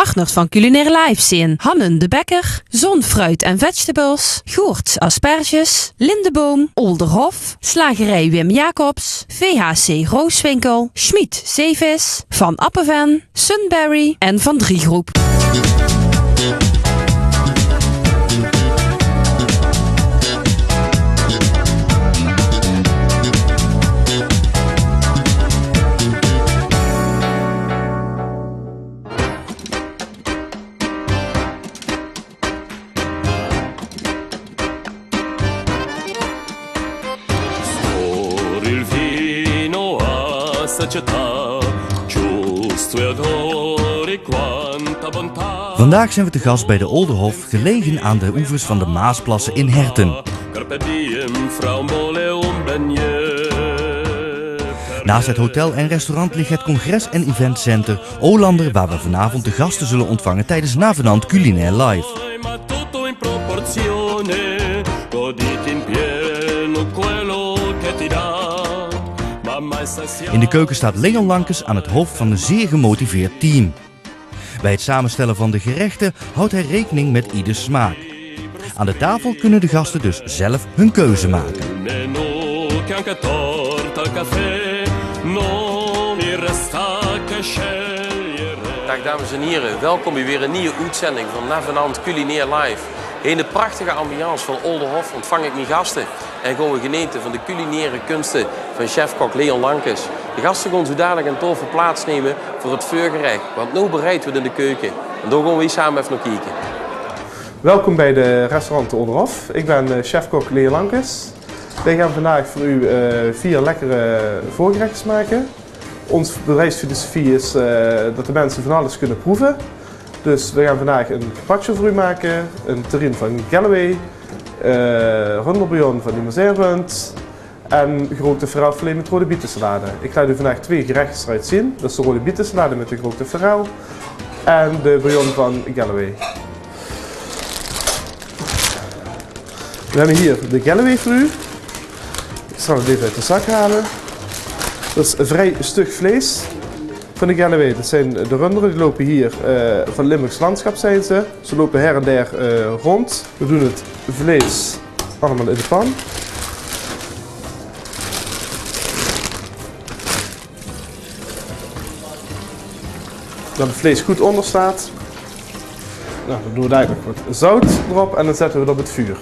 Partners van Culinaire Live zijn Hannen de Bekker, Zon Fruit en Vegetables, Goerts Asperges, Lindeboom, Olderhof, Slagerij Wim Jacobs, VHC Rooswinkel, Schmid Zeevis, Van Appeven, Sunberry en Van Driegroep. Vandaag zijn we te gast bij de Olderhof, gelegen aan de oevers van de Maasplassen in Herten. Naast het hotel en restaurant ligt het congres- en eventcenter Olander, waar we vanavond de gasten zullen ontvangen tijdens Navenant Culinaire Live. In de keuken staat Leon Lankes aan het hoofd van een zeer gemotiveerd team. Bij het samenstellen van de gerechten houdt hij rekening met ieders smaak. Aan de tafel kunnen de gasten dus zelf hun keuze maken. Dag dames en heren, welkom bij weer een nieuwe uitzending van Navenant Culinaire Live. In de prachtige ambiance van Olderhof ontvang ik mijn gasten en gaan we genieten van de culinaire kunsten van chef-kok Leon Lankes. De gasten gaan zo dadelijk een toffe plaats nemen voor het voorgerecht, want nu bereid wordt in de keuken. En daar gaan we hier samen even naar kijken. Welkom bij de restaurant Olderhof. Ik ben chef-kok Leon Lankes. Wij gaan vandaag voor u 4 lekkere voorgerechten maken. Onze bedrijfsfilosofie is dat de mensen van alles kunnen proeven. Dus we gaan vandaag een carpaccio voor u maken, een terrine van Galloway, runderbouillon van Limousinrund en gerookte forelfilet met rode bietensalade. Ik laat u vandaag 2 gerechten eruit zien. Dat is de rode bietensalade met de gerookte forel en de bouillon van Galloway. We hebben hier de Galloway voor u. Ik zal het even uit de zak halen. Dat is een vrij stug vlees. Van de Galloway, dat zijn de runderen, die lopen hier van Limburgs landschap zijn ze. Ze lopen her en der rond. We doen het vlees allemaal in de pan. Dat het vlees goed onder staat. Nou, dan doen we daar nog wat zout erop en dan zetten we het op het vuur.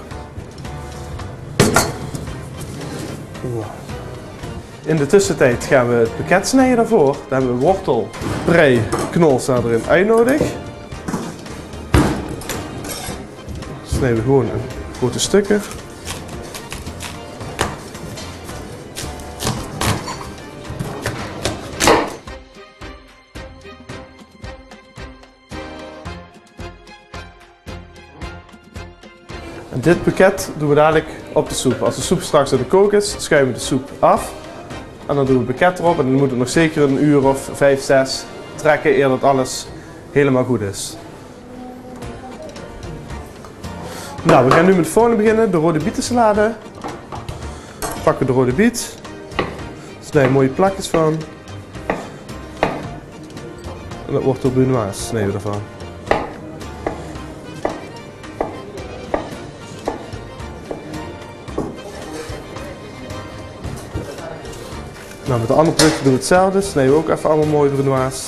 In de tussentijd gaan we het pakket snijden daarvoor. Dan hebben we wortel, prei, knol staat erin ui nodig. Snijden we gewoon in grote stukken. En dit pakket doen we dadelijk op de soep. Als de soep straks in de kook is, schuimen we de soep af. En dan doen we het pakket erop en dan moet het nog zeker een uur of 5, 6 trekken eer dat alles helemaal goed is. Nou, we gaan nu met de volgende beginnen, de rode bietensalade. Pakken we de rode biet. Snijden mooie plakjes van. En dat wortel brunoise snijden we ervan. Nou, met de andere producten doen we hetzelfde, snijden we ook even allemaal mooi brunoise.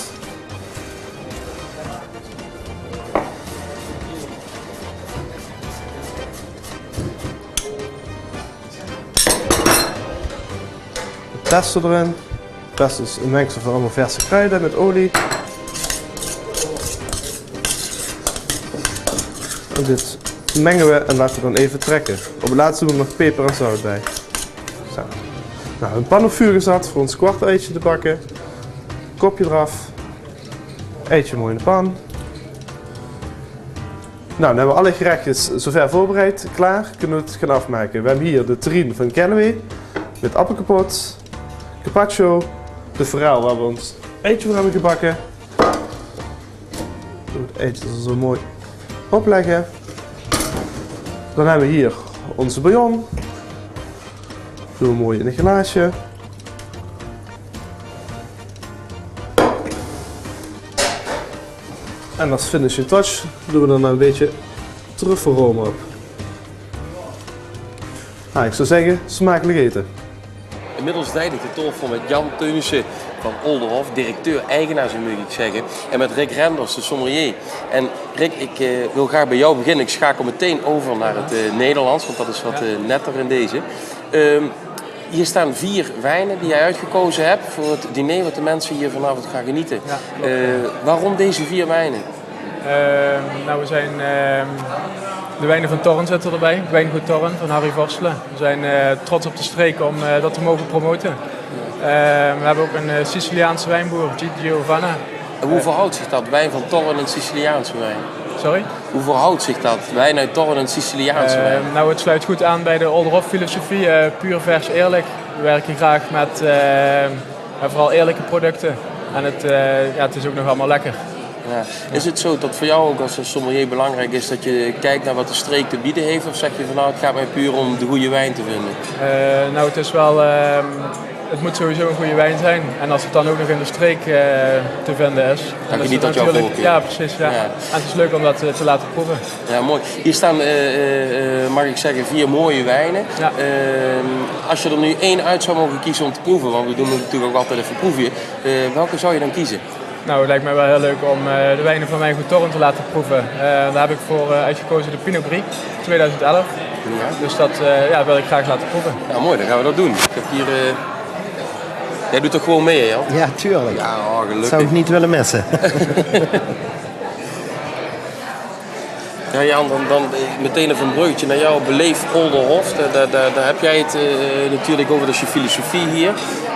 Pesto erin. Pesto is een mengsel van allemaal verse kruiden met olie. En dit mengen we en laten we dan even trekken. Op het laatste doen we nog peper en zout bij. Zo. Nou, een pan op vuur gezet voor ons kwart eitje te bakken. Kopje eraf. Eitje mooi in de pan. Nou, dan hebben we alle gerechtjes zover voorbereid. Klaar, kunnen we het gaan afmaken. We hebben hier de terrine van Galloway met appelkapot, carpaccio, de forel waar we ons eitje voor hebben gebakken. Het eitje er zo mooi opleggen. Dan hebben we hier onze bouillon. Doen we mooi in een glaasje. En als finishing touch doen we er een beetje truffelroom op. Nou, ik zou zeggen, smakelijk eten. Inmiddels rijd ik de tolfel met Jan Teunissen van Oldenhof, directeur-eigenaar, zo moet ik zeggen. En met Rick Renders, de sommelier. En Rick, ik wil graag bij jou beginnen. Ik schakel meteen over naar het Nederlands, want dat is wat netter in deze. Hier staan 4 wijnen die jij uitgekozen hebt voor het diner wat de mensen hier vanavond gaan genieten. Ja, waarom deze 4 wijnen? Nou, we zijn de wijnen van Torren zitten erbij, Wijngoed Torren van Harry Vorstelen. We zijn trots op de streek om dat te mogen promoten. We hebben ook een Siciliaanse wijnboer, Gigi Vanna. En hoe verhoudt zich dat, wijn van Torren en Siciliaanse wijn? Sorry? Hoe verhoudt zich dat, wijn uit Torren en Siciliaanse wijn? Nou, het sluit goed aan bij de Oldenhof filosofie, puur, vers, eerlijk. We werken graag met vooral eerlijke producten. En het is ook nog allemaal lekker. Ja. Is het zo dat voor jou ook als een sommelier belangrijk is dat je kijkt naar wat de streek te bieden heeft? Of zeg je van nou, het gaat mij puur om de goede wijn te vinden? Nou, het is wel... Het moet sowieso een goede wijn zijn. En als het dan ook nog in de streek te vinden is... Dan geniet dat jouw voorkeur. Ja, precies. Ja. Ja. En het is leuk om dat te laten proeven. Ja, mooi. Hier staan, mag ik zeggen, 4 mooie wijnen. Ja. Als je er nu 1 uit zou mogen kiezen om te proeven, want we doen natuurlijk ook altijd even proeven. Welke zou je dan kiezen? Nou, het lijkt mij wel heel leuk om de wijnen van Wijngoed Torren te laten proeven. Daar heb ik voor uitgekozen de Pinot Gris 2011. Ja. Dus dat wil ik graag laten proeven. Ja, mooi. Dan gaan we dat doen. Ik heb hier... Jij doet toch gewoon mee, Jan? Ja, tuurlijk. Ja, gelukkig. Zou ik niet willen missen. Ja, Jan, dan meteen even een bruggetje naar jou. Beleef Oldenhof. Daar heb jij het natuurlijk over, dat is je filosofie hier.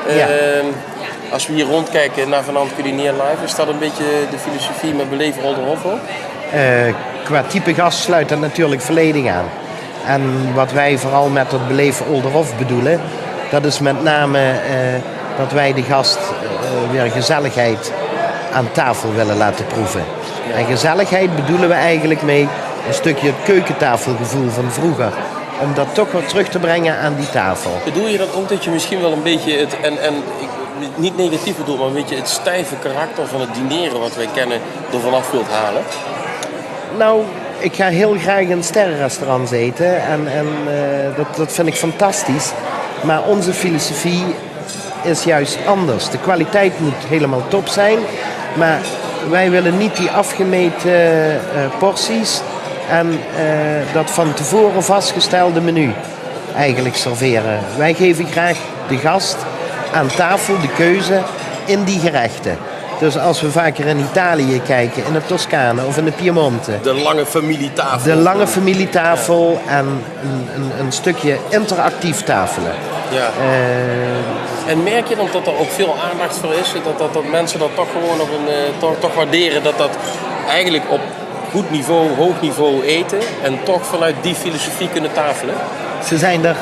Ja. Als we hier rondkijken naar Vanant Culinaire Live, is dat een beetje de filosofie met Beleef Oldenhof ook? Qua type gast sluit dat natuurlijk volledig aan. En wat wij vooral met het Beleef Oldenhof bedoelen, dat is met name dat wij de gast weer gezelligheid aan tafel willen laten proeven. Ja. En gezelligheid bedoelen we eigenlijk mee een stukje het keukentafelgevoel van vroeger. Om dat toch weer terug te brengen aan die tafel. Bedoel je dat ook dat je misschien wel een beetje het, niet negatief bedoel, maar een beetje het stijve karakter van het dineren wat wij kennen er vanaf wilt halen? Nou, ik ga heel graag in sterrenrestaurants eten en dat vind ik fantastisch. Maar onze filosofie is juist anders. De kwaliteit moet helemaal top zijn, maar wij willen niet die afgemeten porties en dat van tevoren vastgestelde menu eigenlijk serveren. Wij geven graag de gast aan tafel de keuze in die gerechten. Dus als we vaker in Italië kijken, in de Toscane of in de Piemonte. De lange familietafel. De lange familietafel en een stukje interactief tafelen. Ja. En merk je dan dat er ook veel aandacht voor is? Dat mensen dat toch gewoon op toch waarderen dat eigenlijk op goed niveau, hoog niveau eten en toch vanuit die filosofie kunnen tafelen? Ze zijn er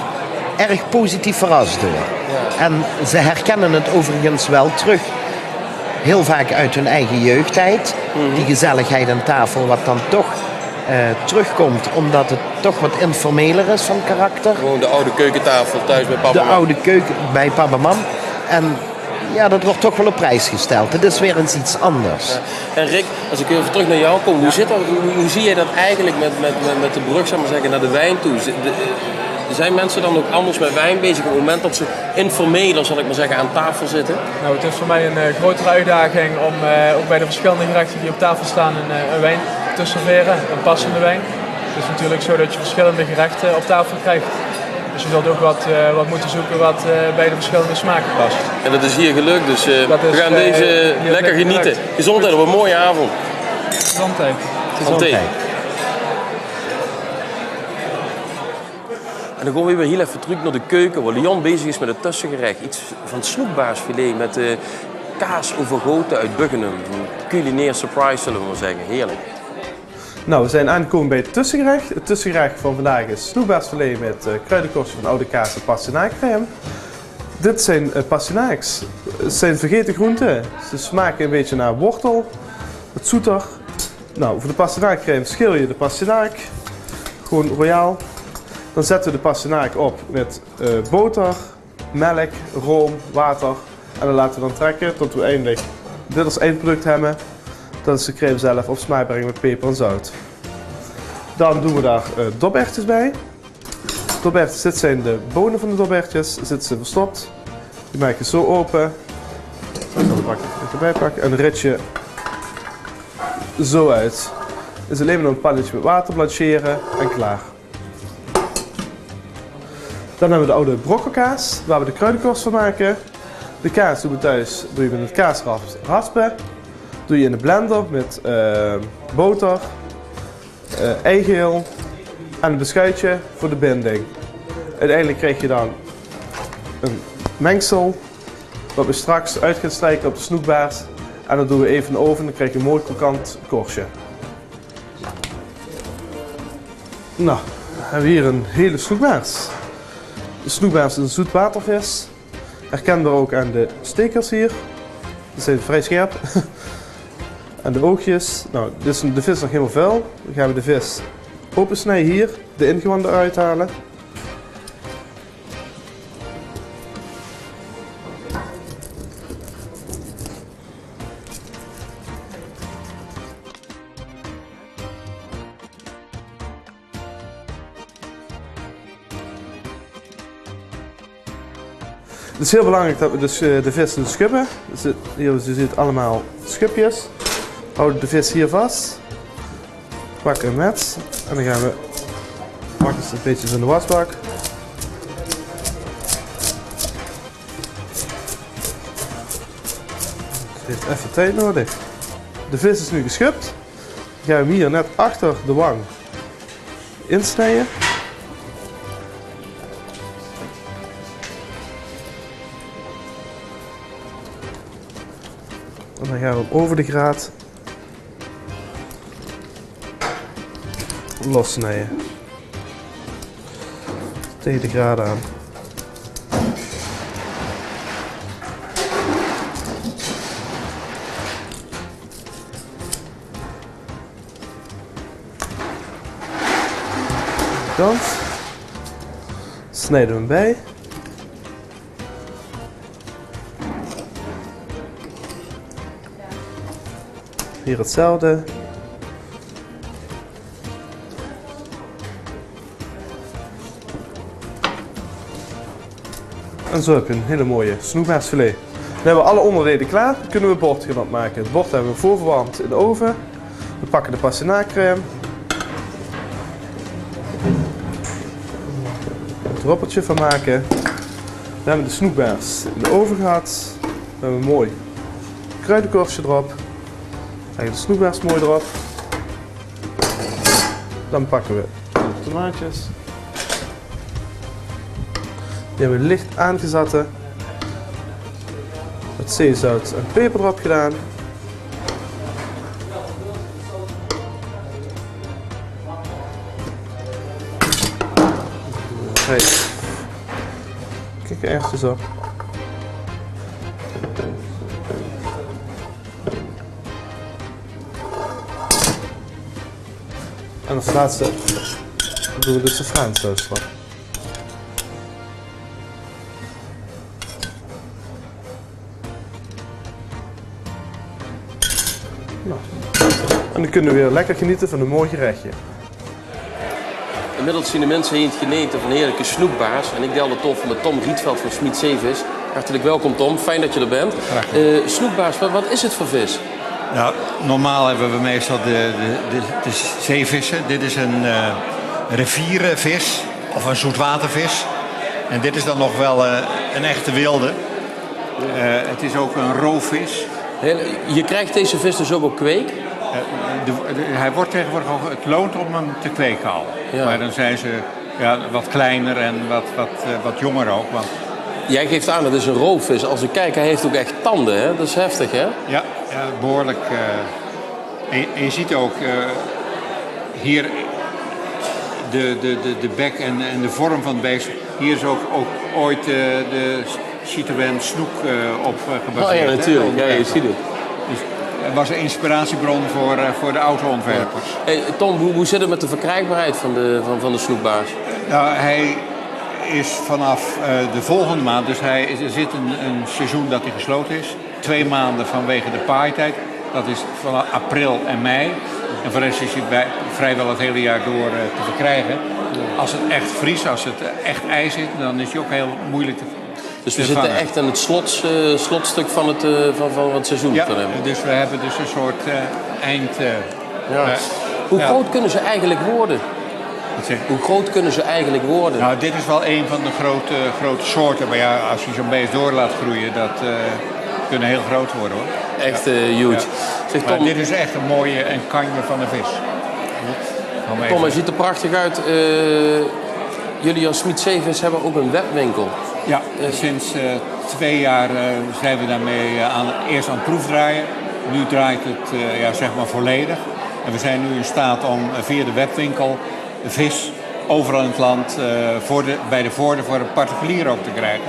erg positief verrast door. Ja. En ze herkennen het overigens wel terug. Heel vaak uit hun eigen jeugdtijd. Mm-hmm. Die gezelligheid aan tafel wat dan toch terugkomt. Omdat het toch wat informeler is van karakter. Gewoon de oude keukentafel thuis bij papa. De oude keuken bij papa mam. En ja, dat wordt toch wel op prijs gesteld. Het is weer eens iets anders. Ja. En Rick, als ik even terug naar jou kom. Hoe zie je dat eigenlijk met de brug, zeg maar zeggen, naar de wijn toe? Zijn mensen dan ook anders met wijn bezig op het moment dat ze informeler, zal ik maar zeggen, aan tafel zitten? Nou, het is voor mij een grotere uitdaging om ook bij de verschillende gerechten die op tafel staan een wijn te serveren, een passende wijn. Het is natuurlijk zo dat je verschillende gerechten op tafel krijgt. Dus je zult ook wat moeten zoeken wat bij de verschillende smaken past. En dat is hier gelukt, dus we gaan deze lekker genieten. Gezondheid op een mooie avond. Gezondheid. Gezondheid. En dan gaan we weer heel even terug naar de keuken, waar Leon bezig is met het tussengerecht. Iets van snoekbaarsfilet met kaas overgoten uit Buggenum. Een culinaire surprise, zullen we maar zeggen. Heerlijk. Nou, we zijn aangekomen bij het tussengerecht. Het tussengerecht van vandaag is snoekbaarsfilet met kruidenkorstje van oude kaas en pastinaakcrème. Dit zijn pastinaaks. Het zijn vergeten groenten. Ze smaken een beetje naar wortel. Het zoeter. Nou, voor de pastinaakcrème schil je de pastinaak. Gewoon royaal. Dan zetten we de pastinaak op met boter, melk, room, water. En dan laten we dan trekken tot we eindelijk dit als eindproduct hebben. Dat is de crème zelf op smaak brengen met peper en zout. Dan doen we daar doperwtjes bij. Doperwtjes, dit zijn de bonen van de doperwtjes. Zitten ze verstopt. Die maak je zo open. Dan pak ik het erbij pakken. En een ritje zo uit. Dus alleen maar een pannetje met water blancheren en klaar. Dan hebben we de oude brokkelkaas, waar we de kruidenkorst van maken. De kaas doen we thuis, doe je met het kaasrasp raspen. Doe je in de blender met boter, eigeel en een beschuitje voor de binding. Uiteindelijk krijg je dan een mengsel wat we straks uit gaan strijken op de snoekbaars. En dat doen we even in de oven, dan krijg je een mooi krokant korstje. Nou, dan hebben we hier een hele snoekbaars. De snoekbaars is een zoetwatervis. Herkenbaar ook aan de stekers hier. Die zijn vrij scherp. En de oogjes. Nou, dus de vis is nog helemaal vuil. Dan gaan we de vis opensnijden hier. De ingewanden eruit halen. Het is heel belangrijk dat we dus de vis doen schubben. Dus hier, je ziet allemaal schubjes. Houden de vis hier vast. Pakken een mes. En dan gaan we pakken ze een beetje in de wasbak. Het heeft even tijd nodig. De vis is nu geschubt. Dan gaan we hem hier net achter de wang insnijden. En dan gaan we hem over de graat lossnijden. Tegen de graad aan. Kant. Snijden we hem bij. Hier hetzelfde. En zo heb je een hele mooie snoekbaarsfilet. Dan hebben we alle onderdelen klaar. Dan kunnen we het bord gaan opmaken. Het bord hebben we voorverwarmd in de oven. We pakken de pastinaakcrème. Een droppeltje van maken. Dan hebben we de snoekbaars in de oven gehad. Dan hebben we een mooi kruidenkorstje erop. Leggen de snoekbaars mooi erop. Dan pakken we de tomaatjes. Die hebben we licht aangezatten. Met zeezout en peper erop gedaan. Kijk er ergens op. En als laatste doen we de saffraansaus erop. Nou. En dan kunnen we weer lekker genieten van een mooi gerechtje. Inmiddels zien de mensen heen genieten van heerlijke snoekbaars. En ik deel de toffe met Tom Rietveld van Smit Zeevis. Hartelijk welkom Tom, fijn dat je er bent. Snoekbaars, wat is het voor vis? Ja, normaal hebben we meestal de zeevissen. Dit is een rivierenvis of een zoetwatervis. En dit is dan nog wel een echte wilde. Het is ook een roofvis. Je krijgt deze vis dus ook op kweek? Hij wordt tegenwoordig ook, het loont om hem te kweken al. Ja. Maar dan zijn ze wat kleiner en wat jonger ook. Want... Jij geeft aan, dat is een roofvis. Als ik kijk, hij heeft ook echt tanden, hè? Dat is heftig, hè? Ja, behoorlijk. En je ziet ook hier de bek en de vorm van het beest. Hier is ook ooit de Citroën Snoek op gebaseerd. Oh ja, natuurlijk. Ja, je ziet het. Dus het was een inspiratiebron voor de auto-ontwerpers. Hey, Tom, hoe zit het met de verkrijgbaarheid van de snoekbaars? Nou, hij is vanaf de volgende maand, dus er zit een seizoen dat hij gesloten is. 2 maanden vanwege de paaitijd. Dat is van april en mei. En voor de rest is hij vrijwel het hele jaar door te verkrijgen. Als het echt vriest, als het echt ijs zit, dan is hij ook heel moeilijk te Dus we zitten echt in het slotstuk van het seizoen. Ja, dus we hebben dus een soort eind... Hoe groot kunnen ze eigenlijk worden? Hoe groot kunnen ze eigenlijk worden? Nou, dit is wel een van de grote soorten. Maar ja, als je zo'n beest door laat groeien, dat kunnen heel groot worden hoor. Echt huge. Ja. Zeg, Tom, maar dit is echt een mooie kanje van een vis. Tom, hij ziet er prachtig uit. Jullie als Smit Zeevis hebben ook een webwinkel. Ja, sinds 2 jaar zijn we daarmee eerst aan het proefdraaien. Nu draait het zeg maar volledig. En we zijn nu in staat om via de webwinkel vis overal in het land bij de voordeur voor een particulier ook te krijgen.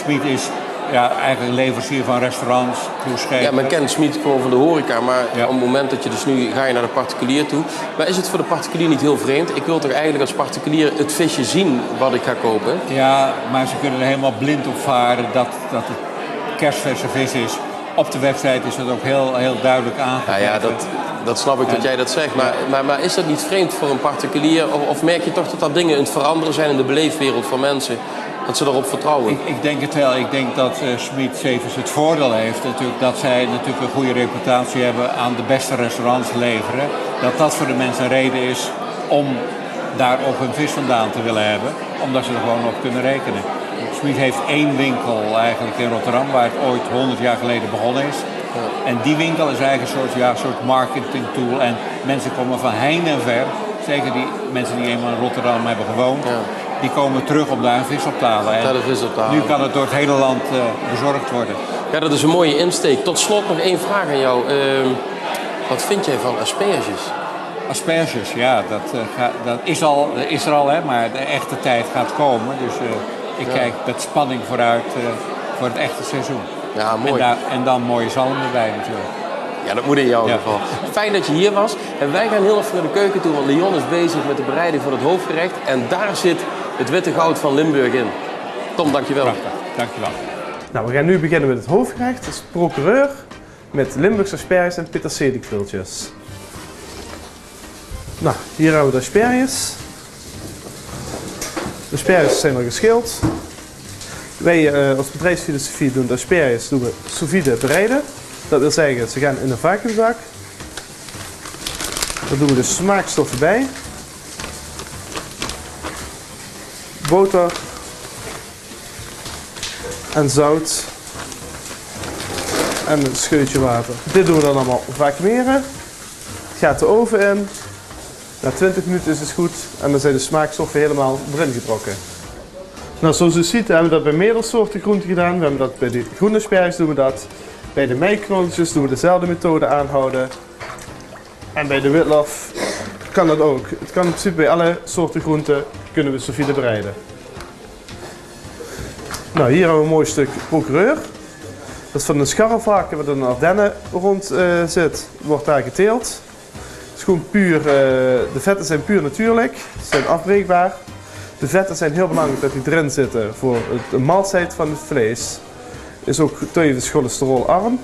Smit is eigenlijk een leverancier van restaurants, cruiseschepen. Ja, men kent Smit gewoon van de horeca, maar op het moment dat je dus nu ga je naar de particulier toe. Maar is het voor de particulier niet heel vreemd? Ik wil toch eigenlijk als particulier het visje zien wat ik ga kopen? Ja, maar ze kunnen er helemaal blind op varen dat het kerstverse vis is. Op de website is dat ook heel duidelijk aangegeven. Ja, dat snap ik dat jij dat zegt. Maar is dat niet vreemd voor een particulier? Of merk je toch dat dingen aan het veranderen zijn in de beleefwereld van mensen? Dat ze erop vertrouwen? Ik denk het wel. Ik denk dat Smit Zeevis het voordeel heeft natuurlijk, dat zij natuurlijk een goede reputatie hebben aan de beste restaurants leveren. Dat voor de mensen een reden is om daar ook hun vis vandaan te willen hebben. Omdat ze er gewoon op kunnen rekenen. Smit heeft 1 winkel eigenlijk in Rotterdam waar het ooit 100 jaar geleden begonnen is. Ja. En die winkel is eigenlijk een soort marketing tool. En mensen komen van heinde en ver, zeker die mensen die eenmaal in Rotterdam hebben gewoond. Ja. Die komen terug om daar een vis op te halen. En nu kan het door het hele land bezorgd worden. Ja, dat is een mooie insteek. Tot slot nog 1 vraag aan jou. Wat vind jij van asperges? Asperges, ja, dat is er al, hè, maar de echte tijd gaat komen. Dus ik kijk met spanning vooruit voor het echte seizoen. Ja, mooi. En dan mooie zalm erbij natuurlijk. Ja, dat moet in jouw geval. Fijn dat je hier was. En wij gaan heel even naar de keuken toe, want Leon is bezig met de bereiding van het hoofdgerecht. En daar zit het witte goud van Limburg in. Tom, dankjewel. Prachtig, dankjewel. Nou, we gaan nu beginnen met het hoofdgerecht. Dat is procureur met Limburgse asperges en peterseliekrultjes. Nou, hier hebben we de asperges. De asperges zijn al geschild. Wij als bedrijfsfilosofie doen de asperges sous vide bereiden. Dat wil zeggen, ze gaan in een vacuümzak. Daar doen we de smaakstoffen bij. Boter. En zout. En een scheutje water. Dit doen we dan allemaal vacuümeren. Het gaat de oven in. Na 20 minuten is het goed en dan zijn de smaakstoffen helemaal erin getrokken. Nou, zoals u ziet hebben we dat bij meerdere soorten groenten gedaan. We hebben dat bij de groene asperges doen we dat. Bij de meiknolletjes doen we dezelfde methode aanhouden. En bij de witlof kan dat ook. Het kan in principe bij alle soorten groenten kunnen we sous vide bereiden. Nou, hier hebben we een mooi stuk procureur. Dat is van een scharrelvarken wat in de Ardennen rond zit. Wordt daar geteeld. Het is gewoon puur, de vetten zijn puur natuurlijk. Ze zijn afbreekbaar. De vetten zijn heel belangrijk dat die erin zitten voor de maaltijd van het vlees. Is ook tevens cholesterol-arm.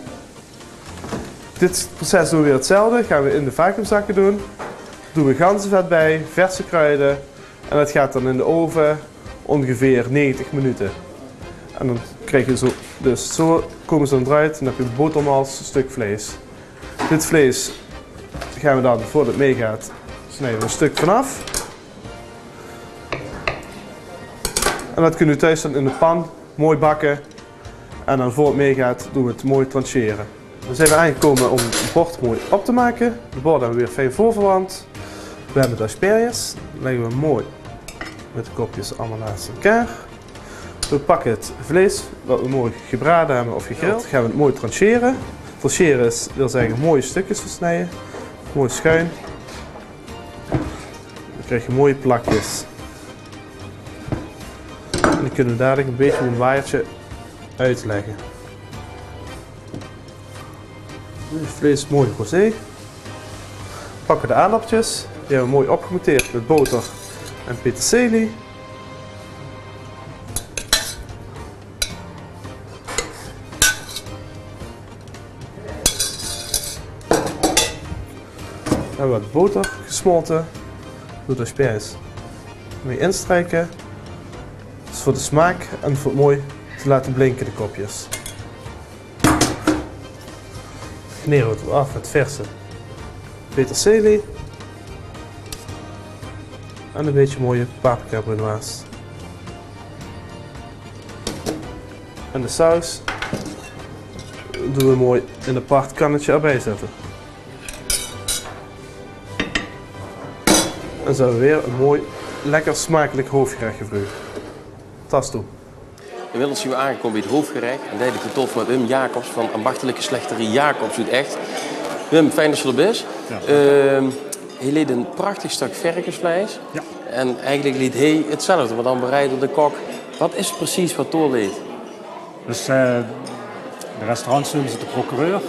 Dit proces doen we weer hetzelfde. Gaan we in de vacuümzakken doen. Doen we ganzenvet bij, verse kruiden. En dat gaat dan in de oven ongeveer 90 minuten. En dan krijg je zo, dus zo komen ze dan eruit en dan heb je botermals stuk vlees. Dit vlees gaan we dan, voordat het meegaat, snijden we een stuk vanaf. En dat kunnen we thuis dan in de pan mooi bakken. En dan voor het meegaat doen we het mooi trancheren. Dan zijn we aangekomen om het bord mooi op te maken. De bord hebben we weer fijn voorverwarmd. We hebben de asperges. Dan leggen we mooi met de kopjes allemaal naast elkaar. We pakken het vlees wat we mooi gebraden hebben of gegrild. Dan gaan we het mooi trancheren. Trancheren wil zeggen mooie stukjes versnijden. Mooi schuin. Dan krijg je mooie plakjes. En dan kunnen we dadelijk een beetje met een waaiertje uitleggen. Het vlees is mooi rosé. Pakken de aardappeltjes. Die hebben we mooi opgemonteerd met boter en peterselie. hebben we wat boter gesmolten. Doe de asperges mee instrijken. Dat is voor de smaak en voor het mooi te laten blinken, de kopjes. Kneden we het af met verse peterselie. En een beetje mooie paprika brunoise. En de saus doen we mooi in een apart kannetje erbij zetten. En zo hebben we weer een mooi, lekker smakelijk hoofdgerecht voor u. Tas toe. Inmiddels zijn we aangekomen bij het hoofdgerecht. En dat heb ik de tof met Wim Jacobs van ambachtelijke slechterie Jacobs doet echt. Wim, fijn dat je er bent. Ja. Hij leed een prachtig stuk varkensvlees. Ja. En eigenlijk liet hij hetzelfde, maar dan bereidde de kok. Wat is precies wat doorleed? Dus de restaurants noemen ze de procureur.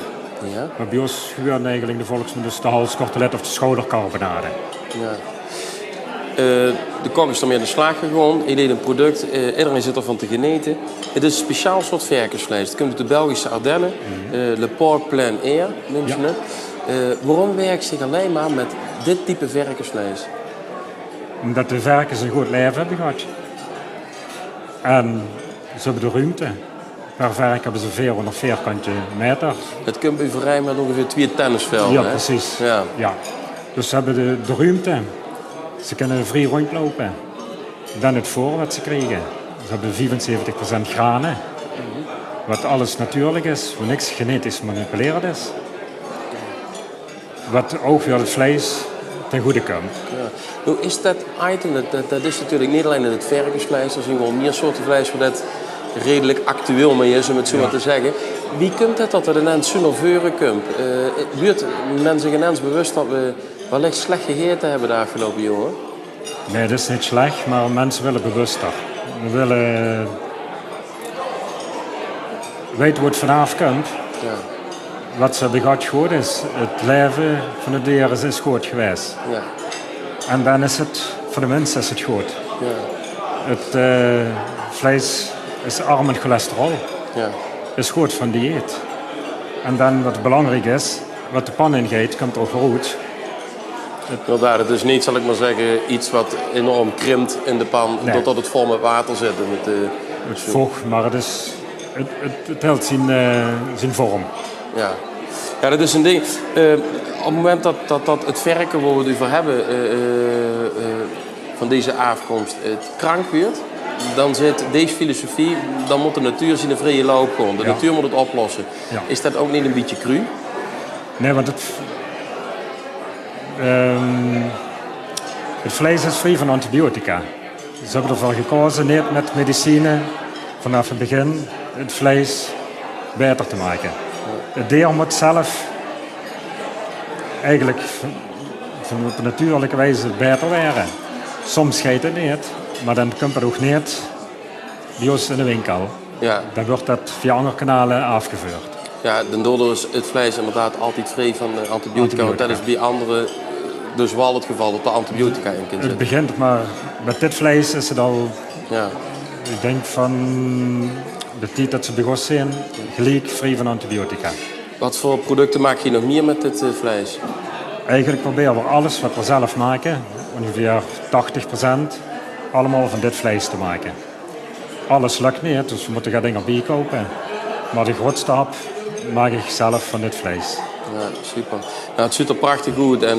Ja. Maar bij ons gebeurt eigenlijk de volksmond dus de halskortelet of de schoudercarbonade. Ja. De kok is ermee aan de slag gegaan. Hij deed een product, iedereen zit ervan te genieten. Het is een speciaal soort varkensvlees. Het komt uit de Belgische Ardennen. Le Porc Plein Air noemen ze het. Waarom werkt zich alleen maar met dit type varkensvlees? Omdat de varkens een goed leven hebben gehad. En ze hebben de ruimte. Per varken hebben ze 400 vierkante meter. Het komt overeen met ongeveer 2 tennisvelden. Ja, hè? precies. Ja. Ja. Dus ze hebben de ruimte. Ze kunnen vrij rondlopen. Dan het voor wat ze krijgen. Ze hebben 75% granen. Wat alles natuurlijk is, waar niks genetisch manipuleerd is. Wat ook weer het vlees ten goede komt. Ja. Hoe is dat item? Dat is natuurlijk niet alleen in het varkensvlees. Er zijn wel meer soorten vlees waar dat redelijk actueel mee is, om het zo maar te zeggen. Wie komt het dat er ineens zo naar voren komt? Wordt mensen ineens bewust dat we wellicht slecht gegeten hebben de afgelopen jaren? Nee, dat is niet slecht, maar mensen willen bewuster. We willen weten hoe het vanaf komt. Ja. Wat ze hebben gehad goed is. Het leven van de dieren is goed geweest. Ja. En dan is het, voor de mensen is het goed. Ja. Het vlees is arm in cholesterol. Ja. Is goed van dieet. En dan wat belangrijk is, wat de pan ingeet, komt er ook goed. Inderdaad, het is niet, zal ik maar zeggen, iets wat enorm krimpt in de pan, Nee. totdat het vol met water zit. Met, Het vocht, maar het houdt zijn vorm. ja. Ja, dat is een ding. Op het moment dat het verken waar we het over hebben van deze afkomst het krank wordt, dan zit deze filosofie, dan moet de natuur zijn vrije loop gewoon. De natuur moet het oplossen. Ja. Is dat ook niet een beetje cru? Nee, want het vlees is vrij van antibiotica. Ze hebben ervoor gekozen, niet met medicine, vanaf het begin het vlees beter te maken. Het dier moet zelf eigenlijk van op natuurlijke wijze beter worden. Soms scheidt het niet, maar dan komt het ook niet bij ons in de winkel. Ja. Dan wordt dat via andere kanalen afgevuurd. Ja, daardoor is het vlees inderdaad altijd vrij van antibiotica. Want dat is bij anderen dus wel het geval dat de antibiotica in kunt Het zitten. begint, maar met dit vlees is het al, Ja. ik denk van de tijd dat ze begonnen zijn, gelijk vrij van antibiotica. Wat voor producten maak je nog meer met dit vlees? Eigenlijk proberen we alles wat we zelf maken, ongeveer 80%, allemaal van dit vlees te maken. Alles lukt niet, dus we moeten gaan dingen bijkopen. Maar de grootste stap maak ik zelf van dit vlees. Ja, super. Nou, het ziet er prachtig goed en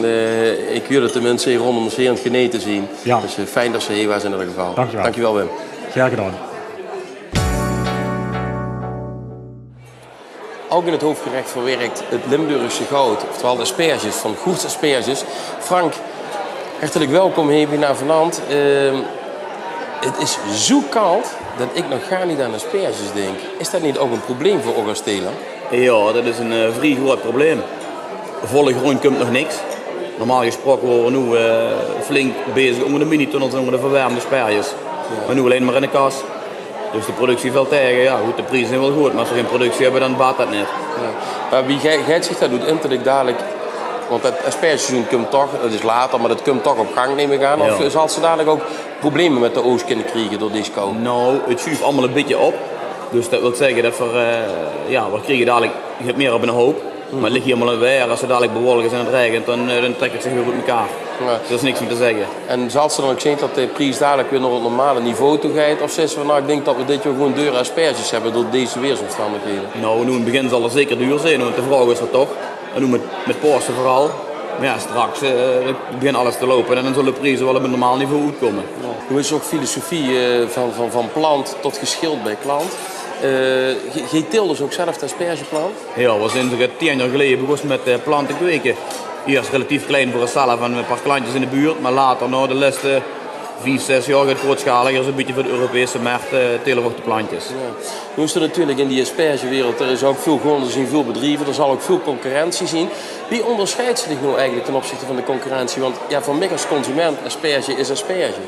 ik wil dat de mensen hier rondom ons zeer aan het geneten zien. Ja. Dus fijn dat ze hier waren in ieder geval. Dankjewel. Dankjewel, Wim. Graag gedaan. Ook in het hoofdgerecht verwerkt het Limburgse goud, oftewel de asperges van Goerts Asperges. Frank, hartelijk welkom hier naar Vanand. Het is zo koud dat ik nog gar niet aan asperges denk. Is dat niet ook een probleem voor Augustela? Ja, dat is een vrij groot probleem. Volle grond komt nog niks. Normaal gesproken worden we nu flink bezig om de mini-tunnels en om de verwarmde asperges. Ja. Maar nu alleen maar in de kas. Dus de productie valt tegen. Ja, goed, de prijzen zijn wel goed, maar als we geen productie hebben, dan baat dat niet. Ja. Maar wie gij zich dat doet, intel dadelijk. Want het aspergeseizoen komt toch, het is later, maar dat komt toch op gang nemen gaan. Ja. Of zal ze dadelijk ook problemen met de oogst kunnen krijgen door deze kou? Nou, het schuift allemaal een beetje op. Dus dat wil zeggen dat we krijgen dadelijk, je hebt meer op een hoop. Maar het ligt hier helemaal weer. Als het dadelijk bewolkt is en het regent, dan trekt het zich weer goed elkaar. Ja. Er is niks meer te zeggen. En zal ze dan ook zien dat de prijs dadelijk weer naar het normale niveau toe gaat? Of zeggen we, nou, ik denk dat we dit jaar gewoon dure asperges hebben door deze weersomstandigheden? Nou, nu in het begin zal het zeker duur zijn, want de vraag is er toch. En nu met Porsche vooral. Maar ja, straks begint alles te lopen en dan zullen de prijzen wel op een normaal niveau uitkomen. Ja. Hoe is ook filosofie van plant tot geschild bij klant? Je teelt dus ook zelf de aspergeplant? Ja, we zijn 10 jaar geleden begonnen met planten kweken. Eerst relatief klein voor onszelf en een paar klantjes in de buurt, maar later, nou, de laatste 4, 6 jaar gaat grootschaliger, een beetje voor de Europese markt, telen we ook de plantjes. Ja. Nu is er natuurlijk in die aspergewereld, er is ook veel gronden zien, veel bedrijven, er zal ook veel concurrentie zien. Wie onderscheidt zich nou eigenlijk ten opzichte van de concurrentie? Want ja, voor mij als consument, asperge is asperge.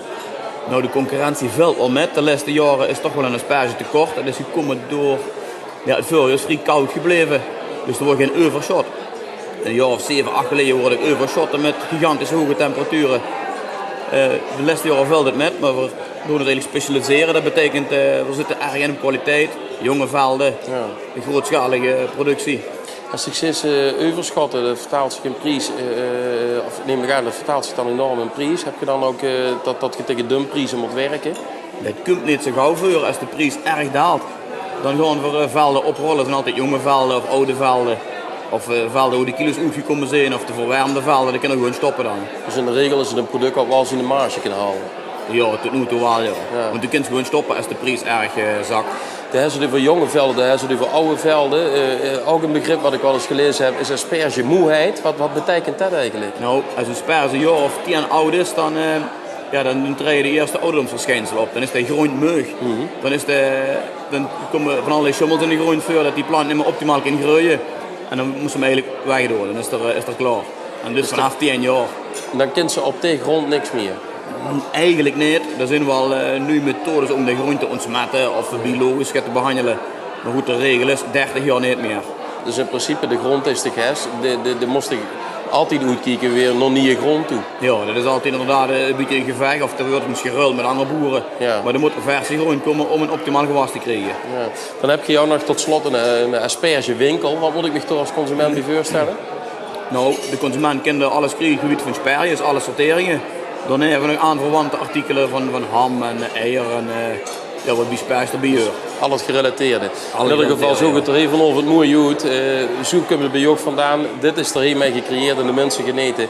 Nou, de concurrentie valt al met. De laatste jaren is toch wel een asperge tekort. Dat is gekomen door, ja, het voorjaar is vrij koud gebleven. Dus er wordt geen overshot. Een jaar of 7, 8 geleden hoorde ik overshotten met gigantisch hoge temperaturen. De laatste jaren valt het met, maar we doen het eigenlijk specialiseren. Dat betekent, we zitten erg in op kwaliteit, jonge velden, een grootschalige productie. Als ik steeds overschotten, dat vertaalt zich in prijs, of neem ik aan, dat vertaalt zich dan enorm in prijs. Heb je dan ook dat je tegen dumpprijzen moet werken? Dat komt niet zo gauw voor als de prijs erg daalt. Dan gaan we velden oprollen, het zijn altijd jonge velden of oude velden. Of velden hoe de kilo's uitgekomen zijn, of de verwarmde velden, dat kunnen we gewoon stoppen dan. Dus in de regel is het een product wat we als in de marge kunnen halen? Ja, tot nu toe wel, ja. Want je kunt gewoon stoppen als de prijs erg zakt. De hebben voor jonge velden, de hebben voor oude velden. Ook een begrip wat ik wel eens gelezen heb, is aspergemoeheid. Wat betekent dat eigenlijk? Nou, als een asperge een jaar of 10 oud is, dan treden de eerste ouderdomsverschijnselen op. Dan is hij groentmeug. Dan komen van allerlei schummels in de grond voor dat die plant niet meer optimaal kan groeien. En dan moeten ze hem eigenlijk wegdoen, dan is er klaar. En dus vanaf 10 jaar. Dan kent ze op de grond niks meer? Eigenlijk niet. Er zijn wel nu methodes om de grond te ontsmetten of biologisch te behandelen. Maar goed, de regel is 30 jaar niet meer. Dus in principe de grond is de gas. De moest ik altijd uitkijken weer naar nieuwe grond toe. Ja, dat is altijd inderdaad een beetje een gevecht of er wordt misschien geruild met andere boeren. Ja. Maar er moet een verse grond komen om een optimaal gewas te krijgen. Ja. Dan heb je jou nog tot slot een aspergewinkel. Wat moet ik me toch als consument bij voorstellen? Nou, de consument kent alles krijgen gebied van asperges, alle sorteringen. Dan hebben we nog aanverwante artikelen van ham en eier en wat bijspijs erbij hoort. Al het gerelateerde. In ieder geval zoek het er even over het mooie uit. Zoek hem er bij jou vandaan. Dit is er hiermee gecreëerd en de mensen geneten.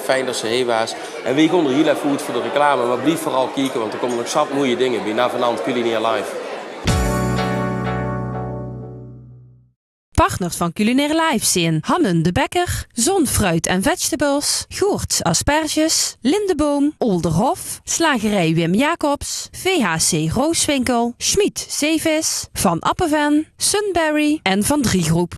Fijnderse hewa's. En wie komt er heel even goed voor de reclame. Maar blijf vooral kijken, want er komen nog zat mooie dingen bij Navenant Culinair Live. Partners van Culinair Live zijn Hannen de Bekker, Zon Fruit en Vegetables, Goerts Asperges, Lindeboom, Olderhof, Slagerij Wim Jacobs, VHC Rooswinkel, Schmid Zeevis, Van Appenven, Sunberry en Van Driegroep.